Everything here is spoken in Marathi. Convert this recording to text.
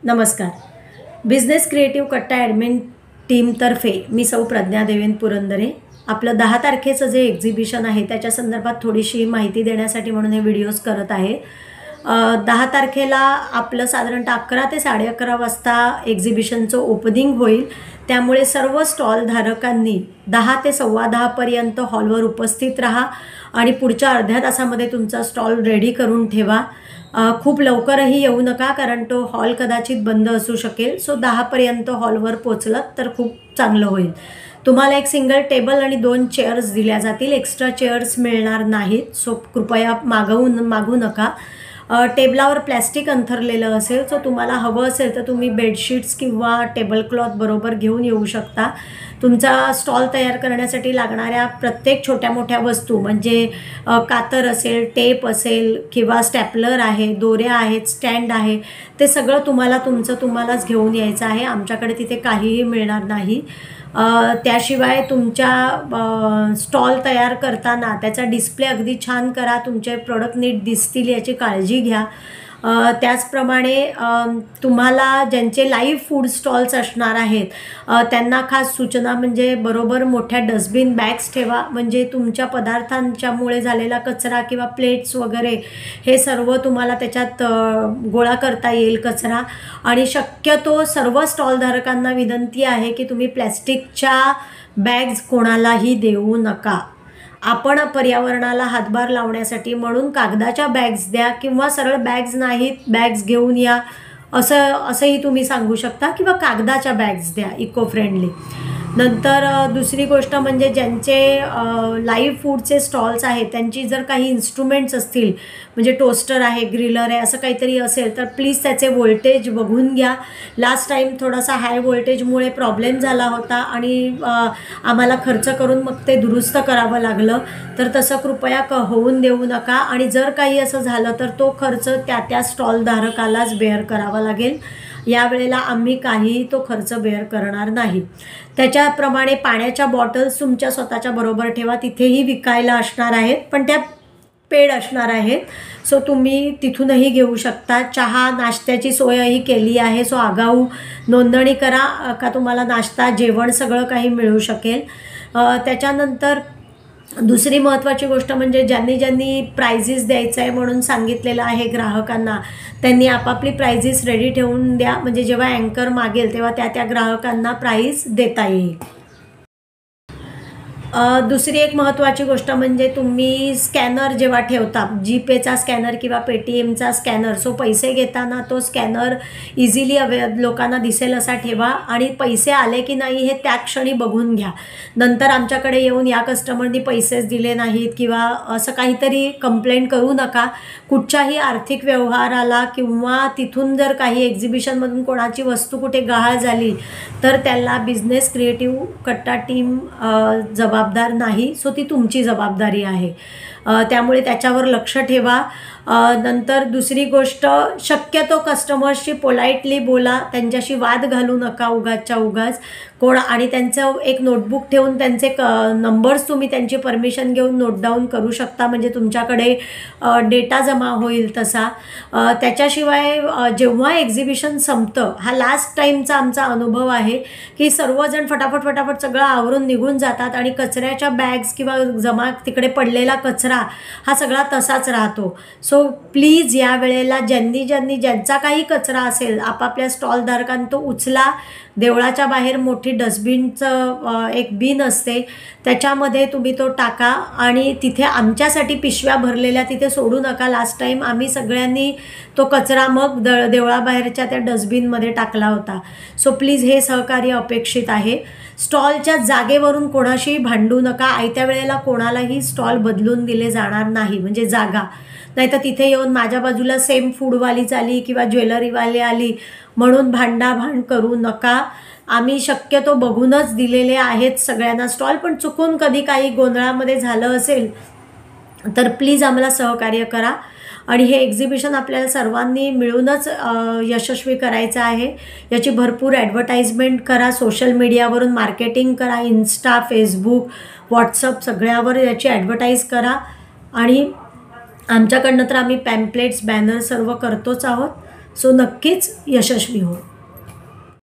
नमस्कार. बिझनेस क्रिएटिव्ह कट्टा ॲडमिन टीमतर्फे मी सौ प्रज्ञा देवेंद्र पुरंदरे. आपलं 10 तारखेचं जे एक्झिबिशन आहे त्याच्या संदर्भात थोडीशी माहिती देण्यासाठी म्हणून हे व्हिडिओज करत आहे. 10 तारखेला आपलं साधारणतः 11 ते 11:30 वाजता एक्झिबिशनचं ओपनिंग होईल. त्यामुळे सर्व स्टॉलधारकांनी 10 ते 10:15 पर्यंत हॉलवर उपस्थित राहा आणि पुढच्या अर्ध्या तासामध्ये तुमचा स्टॉल रेडी करून ठेवा. खूप लवकरही येऊ नका, कारण तो हॉल कदाचित बंद असू शकेल. सो 10 पर्यंत हॉलवर पोचलात तर खूप चांगलं होईल. तुम्हाला एक सिंगल टेबल आणि 2 चेअर्स दिल्या जातील. एक्स्ट्रा चेअर्स मिळणार नाहीत. सो कृपया मागू नका. टेबलावर प्लॅस्टिक अंथरलेलं असेल. सो तुम्हाला हवं असेल तर तुम्ही बेडशीट्स किंवा टेबलक्लॉथ बरोबर घेऊन येऊ शकता. तुमचा स्टॉल तयार करण्यासाठी लागणाऱ्या प्रत्येक छोट्या मोठ्या वस्तू म्हणजे कातर असेल, टेप असेल किंवा स्टॅपलर आहे, दोऱ्या आहेत, स्टँड आहे, ते सगळं तुम्हालाच घेऊन यायचं आहे. आमच्याकडे तिथे काहीही मिळणार नाही. त्याशिवाय तुमच्या स्टॉल तयार करताना त्याचा डिस्प्ले अगदी छान करा. तुमचे प्रोडक्ट नीट दिसतील याची काळजी घ्या. त्याचप्रमाणे तुम्हाला ज्यांचे लाईव्ह फूड स्टॉल्स असणार आहेत त्यांना खास सूचना म्हणजे बरोबर मोठ्या डस्टबिन बॅग्स ठेवा. म्हणजे तुमच्या पदार्थांच्यामुळे झालेला कचरा किंवा प्लेट्स वगैरे हे सर्व तुम्हाला त्याच्यात गोळा करता येईल कचरा. आणि शक्यतो सर्व स्टॉलधारकांना विनंती आहे की तुम्ही प्लॅस्टिकच्या बॅग्स कोणालाही देऊ नका. आपण पर्यावरणाला हातभार लावण्यासाठी म्हणून कागदाच्या बॅग्स द्या किंवा सरळ बॅग्स नाहीत, बॅग्स घेऊन या असंही तुम्ही सांगू शकता, किंवा कागदाच्या बॅग्स द्या, इको फ्रेंडली. नंतर दुसरी गोष्ट म्हणजे ज्यांचे लाईव्ह फूडचे स्टॉल्स आहेत त्यांची जर काही इन्स्ट्रुमेंट्स असतील, म्हणजे टोस्टर आहे, ग्रिलर आहे, असं काहीतरी असेल तर प्लीज त्याचे व्होल्टेज बघून घ्या. लास्ट टाईम थोडासा हाय व्होल्टेजमुळे प्रॉब्लेम झाला होता आणि आम्हाला खर्च करून मग ते दुरुस्त करावं लागलं. तर तसं कृपया होऊन देऊ नका. आणि जर काही असं झालं तर तो खर्च त्या स्टॉलधारकालाच बेअर करावा लागेल. यावेळेला आम्ही काहीही तो खर्च बेअर करणार नाही. त्याच्याप्रमाणे पाण्याच्या बॉटल्स तुमच्या स्वतःच्या बरोबर ठेवा. तिथेही विकायला असणार आहेत, पण त्या पेड असणार आहेत. सो तुम्ही तिथूनही घेऊ शकता. चहा नाश्त्याची सोयही केली आहे. सो आगाऊ नोंदणी करा का तुम्हाला नाश्ता, जेवण सगळं काही मिळू शकेल. त्याच्यानंतर दुसरी महत्त्वाची गोष्ट म्हणजे ज्यांनी प्राइजेस द्यायचं आहे म्हणून सांगितलेलं आहे ग्राहकांना, त्यांनी आपापली प्राइजेस रेडी ठेवून द्या. म्हणजे जेव्हा अँकर मागेल तेव्हा त्या ग्राहकांना प्राईज देता येईल. दुसरी एक महत्त्वाची गोष्ट म्हणजे तुम्ही स्कॅनर जेव्हा ठेवता, जीपेचा स्कॅनर किंवा पेटीएमचा स्कॅनर, सो पैसे घेताना तो स्कॅनर इझिली लोकांना दिसेल असा ठेवा. आणि पैसे आले की नाही हे त्या क्षणी बघून घ्या. नंतर आमच्याकडे येऊन या कस्टमरनी पैसेच दिले नाहीत किंवा असं काहीतरी कंप्लेंट करू नका. कुठच्याही आर्थिक व्यवहाराला किंवा तिथून जर काही एक्झिबिशनमधून कोणाची वस्तू कुठे गहाळ झाली तर त्याला बिझनेस क्रिएटिव्ह कट्टा टीम जबाबदार नाही. सो ती तुमची जबाबदारी आहे. त्यामुळे त्याच्यावर लक्ष ठेवा. नंतर दुसरी गोष्ट, शक्यतो कस्टमर्सशी पोलाइटली बोला. त्यांच्याशी वाद घालू नका उगाचच्या उगाच. आणि त्यांचं एक नोटबुक ठेवून त्यांचे नंबर्स तुम्ही त्यांची परमिशन घेऊन नोट डाऊन करू शकता. म्हणजे तुमच्याकडे डेटा जमा होईल तसा. त्याच्याशिवाय जेव्हा एक्झिबिशन संपतं, हा लास्ट टाईमचा आमचा अनुभव आहे की सर्वजण फटाफट सगळं आवरून निघून जातात आणि कचऱ्याच्या बॅग्स किंवा जमा तिकडे पडलेला कचरा हा सगळा तसाच राहतो. सो प्लीज या वेळेला ज्यांचा काही कचरा असेल आपापल्या स्टॉलधारकांनी तो उचला. देवळाच्या बाहेर मोठी डस्टबिनचं एक बिन असते, त्याच्यामध्ये तुम्ही तो टाका. आणि तिथे आमच्यासाठी पिशव्या भरलेल्या तिथे सोडू नका. लास्ट टाईम आम्ही सगळ्यांनी तो कचरा मग देवळाबाहेरच्या त्या डस्टबिनमध्ये टाकला होता. सो प्लीज हे सहकार्य अपेक्षित आहे. स्टॉलच्या जागेवरून कोणाशीही भांडू नका. आयत्या वेळेला कोणालाही स्टॉल बदलून दिले जाणार नाही, म्हणजे जागा. नाहीतर तिथे येऊन माझ्या बाजूला सेम फूडवालीच आली किंवा ज्वेलरीवाली आली म्हणून भांडाभांड करू नका. आम्ही शक्यतो बघूनच दिलेले आहेत सगळ्यांना स्टॉल, पण चुकून कधी काही गोंधळामध्ये झालं असेल तर प्लीज आम्हाला सहकार्य करा. आणि हे एक्झिबिशन आपल्याला सर्वांनी मिळूनच यशस्वी करायचं आहे. याची भरपूर ॲडव्हर्टाइजमेंट करा. सोशल मीडियावरून मार्केटिंग करा. इन्स्टा, फेसबुक, व्हॉट्सअप सगळ्यावर याची ॲडव्हर्टाईज करा. आणि आमच्याकडनं तर आम्ही पॅम्पलेट्स, बॅनर सर्व करतोच आहोत. सो नक्कीच यशस्वी हो.